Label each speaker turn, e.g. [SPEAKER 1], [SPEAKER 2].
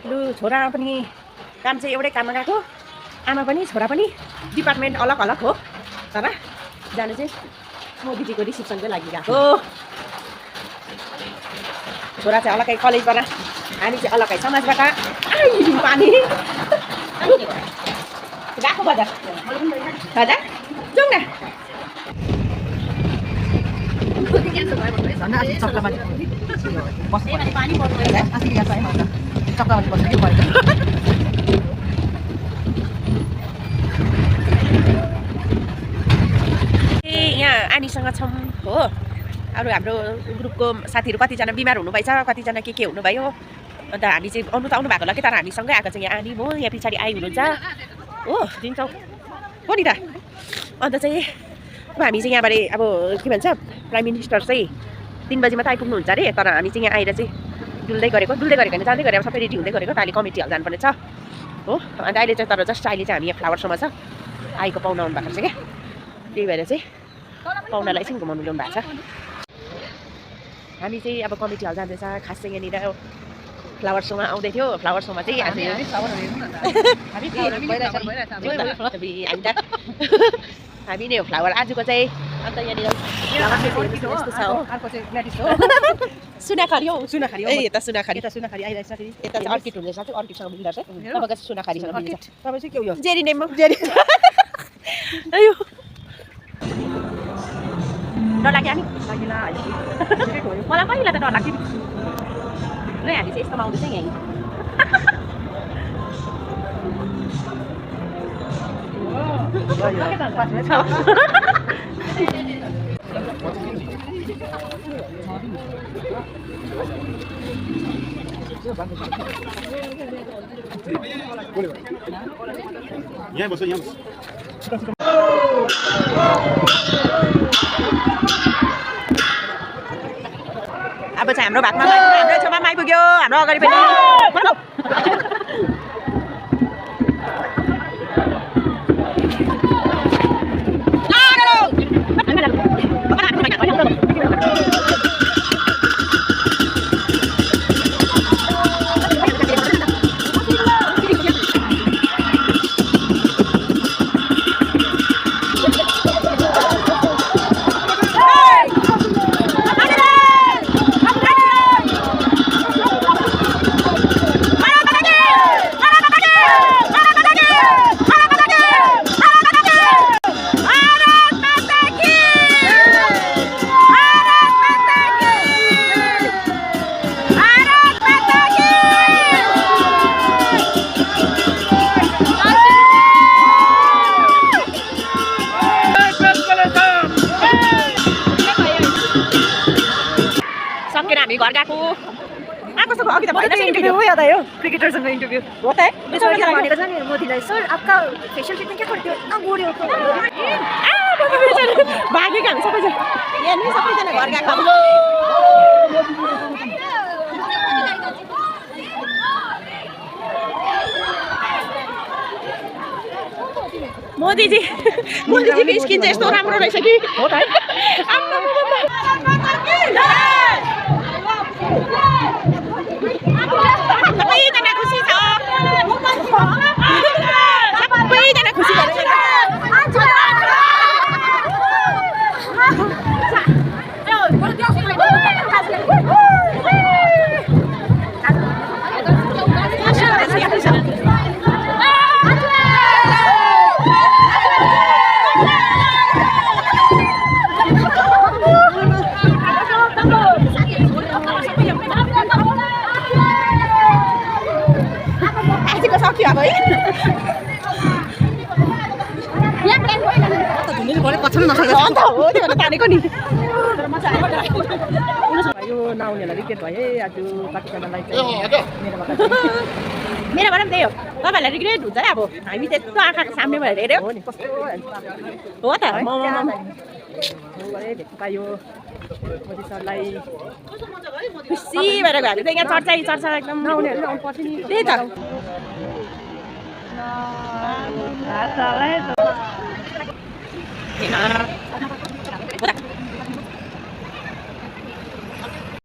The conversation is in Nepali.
[SPEAKER 1] लु छोरा पनि काम चाहिँ एउटै काममा गएको, आमा पनि छोरा पनि डिपार्टमेन्ट अलग अलग हो, तर जानु चाहिँ मोदीजीको रिसिप्सनको लागि गएको। छोरा चाहिँ अलग्गै कलेजबाट, हामी चाहिँ अलग्गै समाजबाट। पानी गएको बजार हजुर जाउँ न। यहाँ आनीसँग छौँ हो। अरू हाम्रो ग्रुपको साथीहरू कतिजना बिमार हुनुभएछ, कतिजना के हुनुभयो, अन्त हामी चाहिँ आउनु त आउनु भएको होला कि, तर हामीसँगै आएको चाहिँ यहाँ आनी म यहाँ पछाडि आई हुनुहुन्छ हो, दिन्छौँ हो नि त। अन्त चाहिँ अब हामी चाहिँ यहाँबाट अब के भन्छ प्राइम मिनिस्टर चाहिँ 3 बजीमा त आइपुग्नुहुन्छ अरे, तर हामी चाहिँ यहाँ आएर चाहिँ डुल्दै गरेको होइन, जाँदै गरेको, सबै रेडी हुँदै गरेको। त अहिले कमिटी हल जानुपर्ने छ हो। अन्त अहिले चाहिँ तर जस्ट अहिले चाहिँ हामी यहाँ फ्लावर सोमा छ, आएको पाहुना आउनु भएको छ क्या, त्यही भएर चाहिँ पाहुनालाई चाहिँ घुमाउनु ल्याउनु भएको छ। हामी चाहिँ अब कमिटी हल जाँदैछ। खास चाहिँ यहाँनिर फ्लावर सोमा आउँदै थियो, फ्लावर सोमा चाहिँ हामी नै हो फ्लावर आजको चाहिँ। अन्त यहाँनिर यस्तो छ हो, सुनाखरी हो, सुनाखरी हो, यता सुनाखरी आइरहेछ फेरि, यता चाहिँ अर्किड हुँदैछ, अर्किडसँग मिल्दो रहेछ, तपाईँको चाहिँ सुनाखरीसँग मिल्छ। तपाईँ चाहिँ के हो यो जेरी नेम जेरी अयो डर लाग्यो नि मलाई पहिला त डर लाग्थ्यो नि। ल हामी चाहिँ यस्तोमा आउँदैछ यहीँ।
[SPEAKER 2] यहाँ बस्छ यहाँ
[SPEAKER 1] अब चाहिँ हाम्रो भागमा हाम्रो छेउमा आइपुग्यो, हाम्रो अगाडि पनि हामी घर गएको। आकोसँग अघि त भएन इन्टरभ्यू हो, याद आयो क्रिकेटरसँग इन्टरभ्यू हो त है।
[SPEAKER 3] त्यसरी भनेको छ नि मोदीलाई, सर आपका फेसियल ट्रिटमेन्ट क्या गर्थ्यो गोड्यो
[SPEAKER 1] भागेको हामी सबैजना यहाँ नि सबैजना घर गएको। मोदीजीको स्किन चाहिँ यस्तो राम्रो रहेछ कि हो त है। सबैजना खुसी छ, सबैजना खुसी भएर सक्यो अब है। अन्त हो त्यो भनेर तानेको नि। यो नआउनेहरूलाई रिग्रेट भयो है आज कतिजनालाई मेरोबाट पनि त्यही हो, तपाईँहरूलाई रिग्रेट हुन्छ है। अब हामी त्यस्तो आँखाको सामने भएर हेऱ्यो हो नि, कस्तो हो त भेट्नु पायो मोदी सरलाई, खुसी भएर गयो। हामी त यहाँ चर्चा एकदम नआउनेहरू आउनु पर्थ्यो नि, त्यही त।